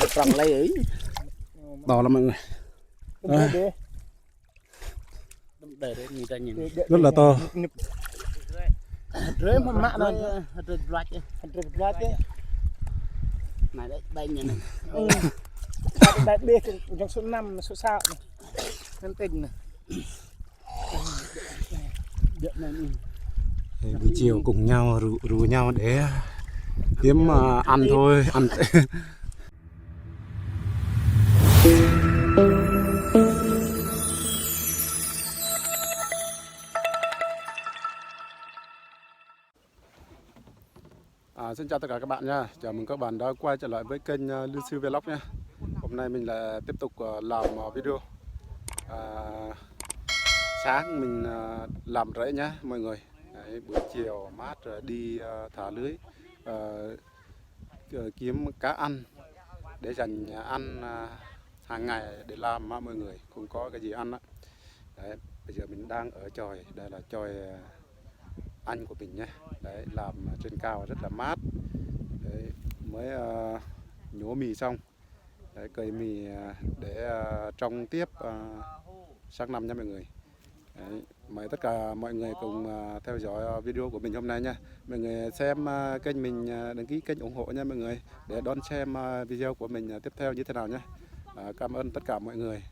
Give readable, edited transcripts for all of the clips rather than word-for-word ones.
Tròn lấy ấy to lắm mọi người. Để người ta nhìn Rất là to. rưới mà mạ nó rưới black ấy này đấy đây nhìn này đại biệt trong số 5 số sao nhân tình này Buổi chiều cùng nhau rủ nhau để kiếm ăn thôi, ăn. Xin chào tất cả các bạn nha, chào mừng các bạn đã quay trở lại với kênh Lưu Sư Vlog nha. Hôm nay mình lại tiếp tục làm video. Sáng mình làm rẫy nhá mọi người. Đấy, buổi chiều mát rồi đi thả lưới, kiếm cá ăn để dành ăn hàng ngày để làm mọi người, không có cái gì ăn á. Đấy, bây giờ mình đang ở chòi, đây là chòi anh của mình nhé. Đấy, làm trên cao rất là mát. Đấy, mới nhổ mì xong. Đấy, cày mì để trồng tiếp sang năm nha mọi người. Đấy, mời tất cả mọi người cùng theo dõi video của mình hôm nay nha. Mọi người xem kênh mình, đăng ký kênh ủng hộ nha mọi người, để đón xem video của mình tiếp theo như thế nào nhé. Cảm ơn tất cả mọi người.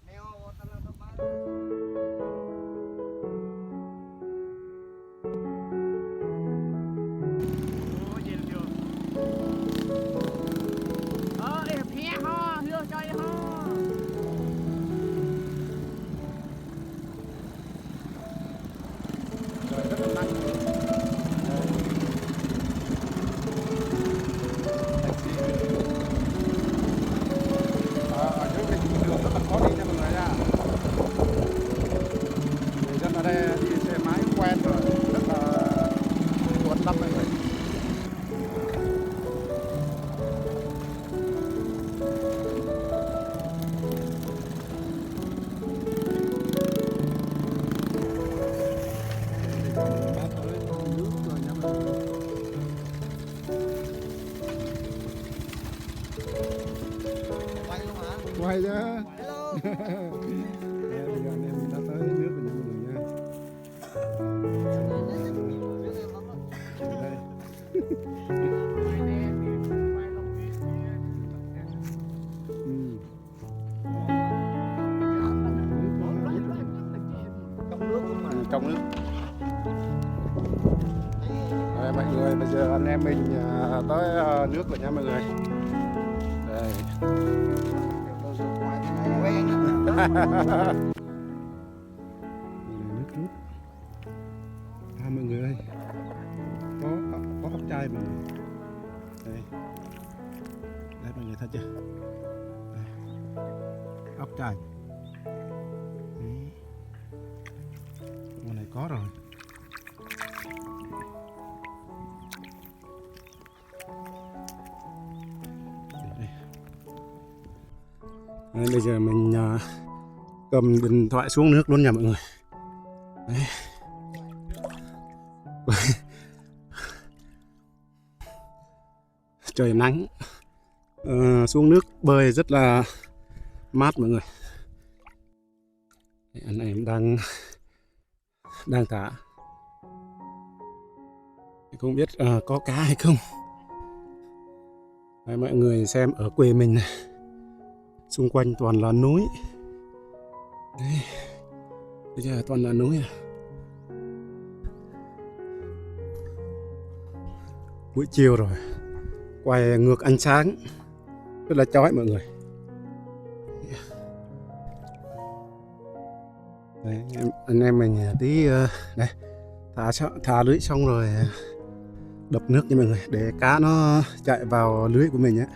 Quay chứ. Bây giờ anh em đã tới nước rồi nha mọi người nha. Trong nước. Đây, mọi người, bây giờ anh em mình tới nước rồi nha mọi người. Đây. Nước rút. Mọi người ơi, có ốc chai mọi người. Đây, đây mọi người thấy chưa? Đây. Ốc chai. Mùa này có rồi. Đấy, bây giờ mình cầm điện thoại xuống nước luôn nha mọi người. Đấy. Trời nắng, xuống nước bơi rất là mát mọi người. Anh em đang thả, không biết có cá hay không. Đấy, mọi người xem ở quê mình này, xung quanh toàn là núi. Đấy, bây giờ toàn là núi à. Buổi chiều rồi, quay ngược ánh sáng rất là chói mọi người. Đấy, anh em mình tí đây thả lưới xong rồi đập nước nha mọi người, để cá nó chạy vào lưới của mình á.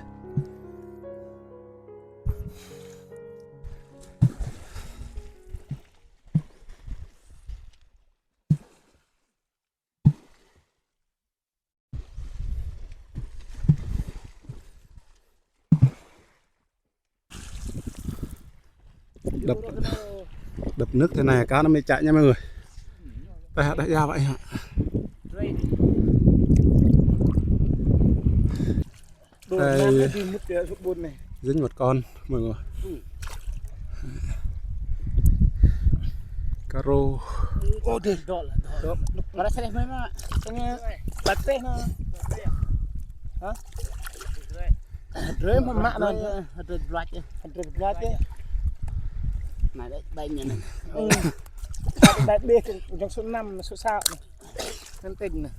Đập nước thế này cá nó mới chạy nha mọi người. Đây ra vậy hả? Đồ Đây. nam nó đi mút cái sụp bùn này. dính một con mọi người. Caro. Ô được đó là đó. Mà nó sẽ đẹp mà. Cái bát tê nó. Hả? Rưỡi mà mạ nó rưỡi loạt chứ. Rực rỡ thế. Này đấy bay nhỉ này. Đại bê trong số 5 số sao này. Nên tình này.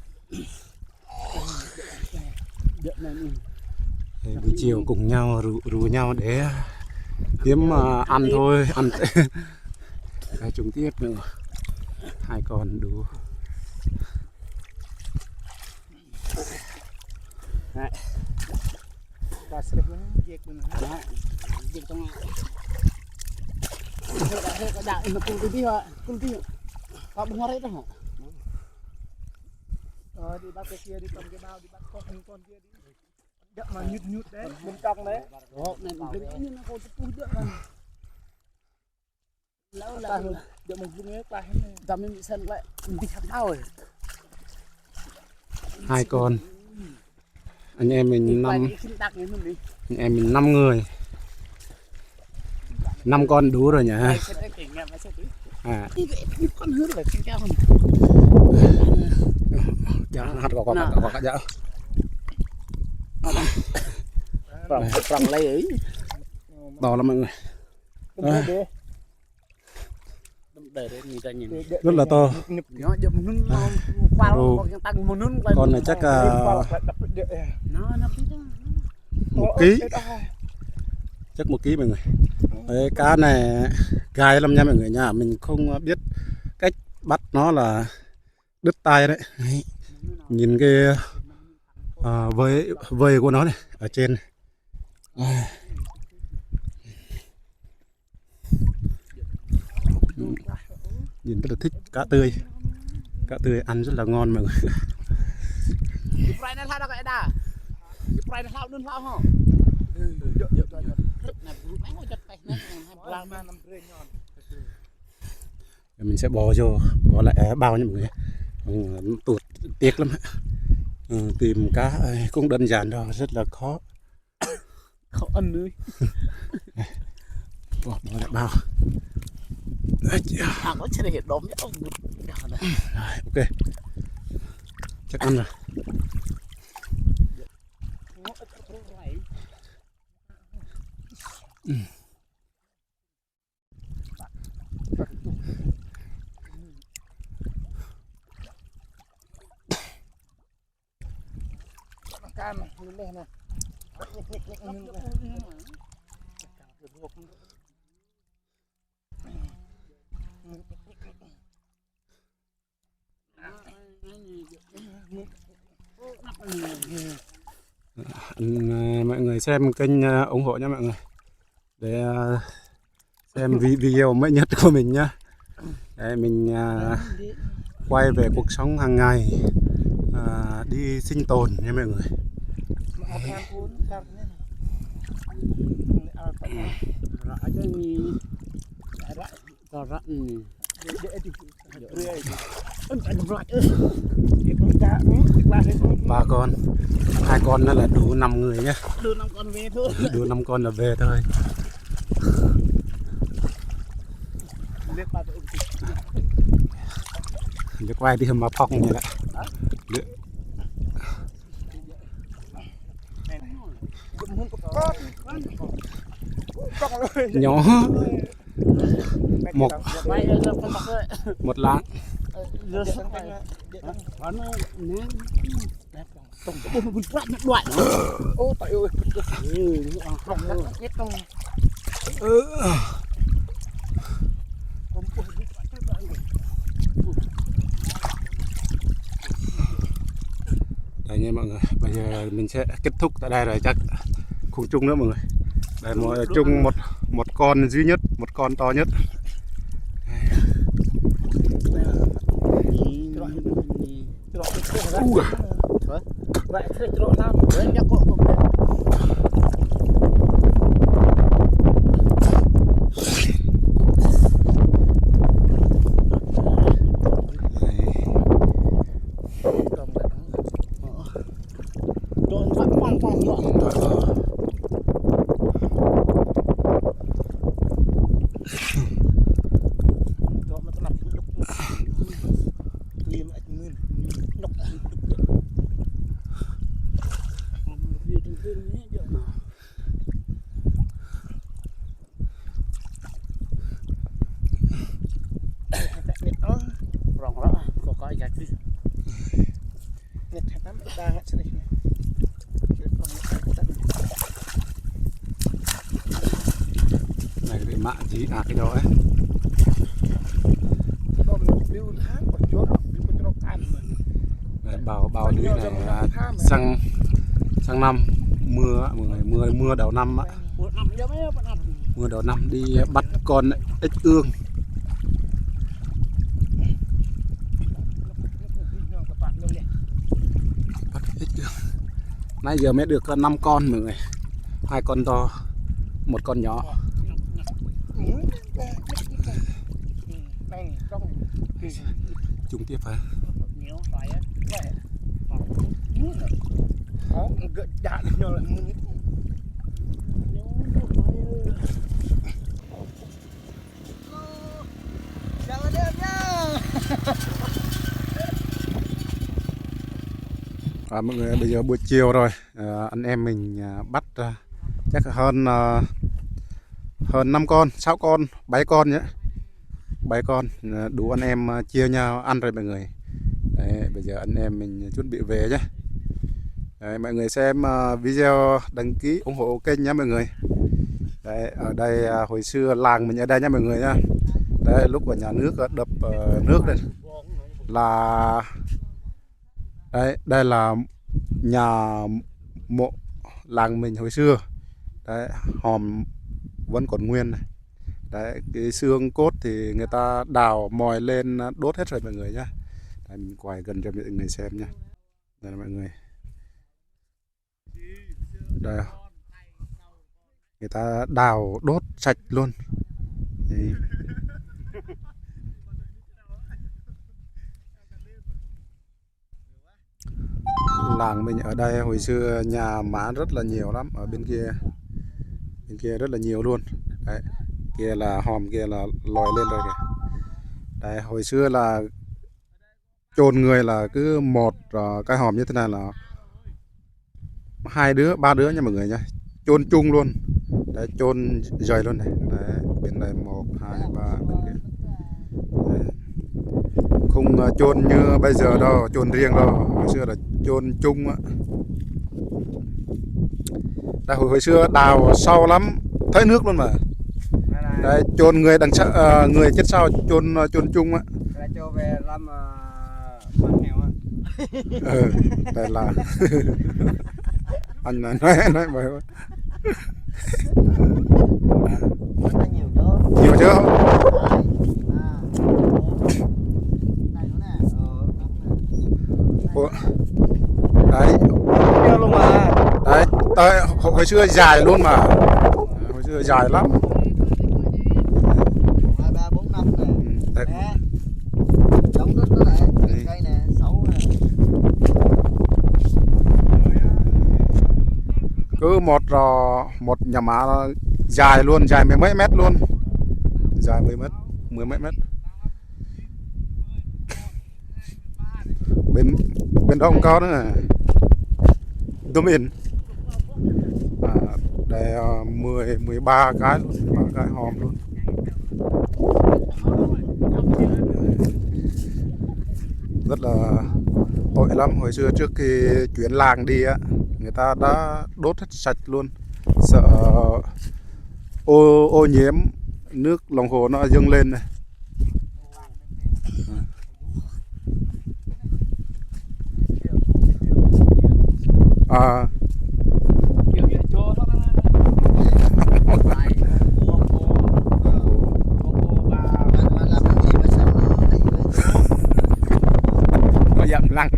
Được này. Thì buổi chiều cùng nhau rủ nhau để kiếm ăn thôi, ăn cái chúng tiếp nữa. Hai con đủ. Và sẽ nó dệt mình. Đó. Được trong cái đạo nó cùng đi hả? Cùng đi. Có bung hết đó hả? Đi bắt cái kia đi cầm cái bao đi bắt con kia đi. Đậm mà nhút đấy, bên trong đấy. Đó, này mình đứng như nó có chút được mà. Lâu Ta là đậm mình vung hết tay hết này. tao mình bị sân vậy. Mình đi thăm đau rồi. Hai con. Anh em mình Quay năm cái xin đặt mình đi. anh em mình 5 người. 5 con đủ rồi nhỉ? Quay sẽ kể nghe mà sẽ tí. À, Cái con hứa là cái cao hơn. dạ hạt có dạ. Phòng lấy ấy. To lắm mọi người. Đậm đấy. Để người ta nhìn. Rất là to. Nó dùm nó qua Ồ. nó tăng một nún Con này chắc nó biết đó. 1 ký. Chắc 1 ký mọi người. Đấy, cá này gai lắm nha mọi người nha. Mình không biết cách bắt nó là đứt tay đấy. Đấy. Nhìn cái vơi của nó này ở trên này. Nhìn rất là thích cá tươi. Cá tươi ăn rất là ngon mọi người. Cái fry nó sao đâu cái đà. Cái fry nó sao đơn sao hả? Này mấy ngôi chật tay nó làm mà nằm rơi nhọn. Mình sẽ bỏ lại bao nha mọi người. Tụt tiếc lắm. Tìm cá cũng đơn giản thôi, rất là khó. Không ăn nữa. Bỏ lại bao. Có chơi hiện đốm nhá. Ok. Chắc ăn rồi. Can này, lên này. Mọi người xem kênh ủng hộ nha mọi người, để xem video mới nhất của mình nhá. Để mình quay về cuộc sống hàng ngày, đi sinh tồn nha mọi người. Ba con, 2 con đó là đủ 5 người nhé. Đưa 5 con về thôi. Đủ 5 con là về thôi. Để quay đi mà phong như vậy. Nhỏ một lạng. Ô tại ơi, không hết trong. Đây nha mọi người, bây giờ mình sẽ kết thúc tại đây rồi, chắc không chung nữa mọi người. Đây chung một con duy nhất, một con to nhất. Vậy thế chỗ nào đấy nhá cô không đấy. Trộn thoát quang quang rong rõ có coi chặt chứ nhặt hạt lắm ta hết sẽ đi này bị mạ gì cái đó ấy. đom nó lưu tháng còn chốt lưu con trâu ăn mà Đấy, bao lưới này sang năm mưa mưa đầu năm á, mưa đầu năm đi bắt con ếch ương. Bắt ếch ương. Nãy giờ mới được 5 con mọi người, 2 con to, 1 con nhỏ. Chung tiếp hả? đạn nhỏ lại Mọi người bây giờ buổi chiều rồi, anh em mình bắt chắc hơn 5 con, 6 con, 7 con nhé, 7 con đủ anh em chia nhau ăn rồi mọi người. Đấy, bây giờ anh em mình chuẩn bị về nhé. Đấy, mọi người xem video đăng ký ủng hộ kênh nhé mọi người. Đấy, ở đây hồi xưa làng mình ở đây nhé mọi người nhá. Đây lúc mà nhà nước đập nước đây là đây là nhà mộ làng mình hồi xưa. Đấy, hòm vẫn còn nguyên này. Đấy, cái xương cốt thì người ta đào mồi lên đốt hết rồi mọi người nhá. Đây, mình quay gần cho mọi người xem nhá. Đây là mọi người. Đây, người ta đào đốt sạch luôn. Đấy. Làng mình ở đây hồi xưa nhà má rất là nhiều lắm, ở bên kia rất là nhiều luôn. Đấy, kia là hòm kia là lòi lên rồi kìa. Đấy, hồi xưa là chôn người là cứ một cái hòm như thế này là 2 đứa 3 đứa nha mọi người nha, chôn chung luôn. Đấy, chôn dày luôn này. Đấy, bên này 1 2 3 bên kia. Đấy. Không chôn như bây giờ đâu, chôn riêng đâu, hồi xưa là chôn chung á. Đây, hồi xưa đào sâu lắm, thấy nước luôn mà. Đấy, chôn người đằng sau, người chết sau chôn chung á. cho về làm bán heo á. Đây là anh nói vậy. Nhiều chưa? Ủa? Đấy. luôn mà. Đấy, hồi xưa dài luôn mà. Hồi xưa dài lắm. 2 3 4 5 nè. Đấy. Nè. Giống đất đó này, cây nè, 6 nè. Cứ một nhà má dài luôn, dài mười mấy mét luôn. Dài 10 mấy mét. Bên đó cũng có nữa nè. Tôm in. Đây 13 cái luôn, 3 cái hòm luôn. Rất là tội lắm, hồi xưa trước khi chuyển làng đi á, người ta đã đốt hết sạch luôn, sợ ô nhiễm nước lòng hồ nó dâng lên này. Nó giận lăng.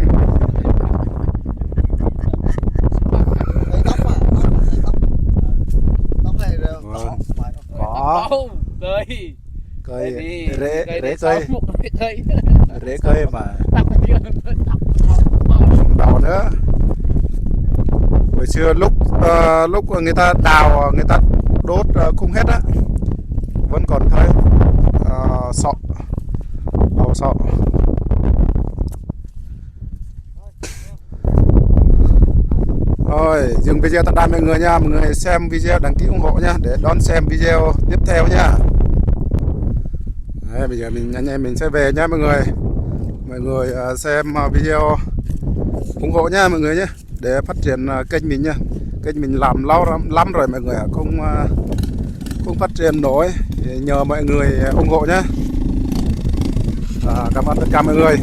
Có cây rễ cây mà đào nữa. Hồi xưa lúc người ta đào, người ta đốt không hết á, vẫn còn thấy sọ, đầu sọ. Rồi Rồi, dừng video tại đây mọi người nha. Mọi người xem video đăng ký ủng hộ nha để đón xem video tiếp theo nha. Đấy, bây giờ anh em mình sẽ về nha mọi người. Mọi người xem video ủng hộ nha mọi người nhé, để phát triển kênh mình nha. Kênh mình làm lâu lắm rồi mọi người ạ, không phát triển nổi, nhờ mọi người ủng hộ nhé. Cảm ơn tất cả mọi người.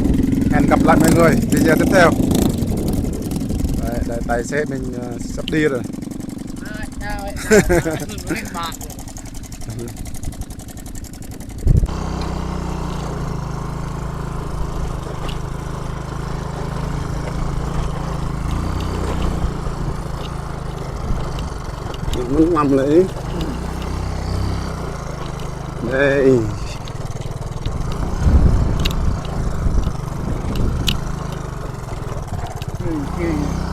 Hẹn gặp lại mọi người video tiếp theo. Đấy, tài xế mình sắp đi rồi. Mình làm lại đây. Ừ.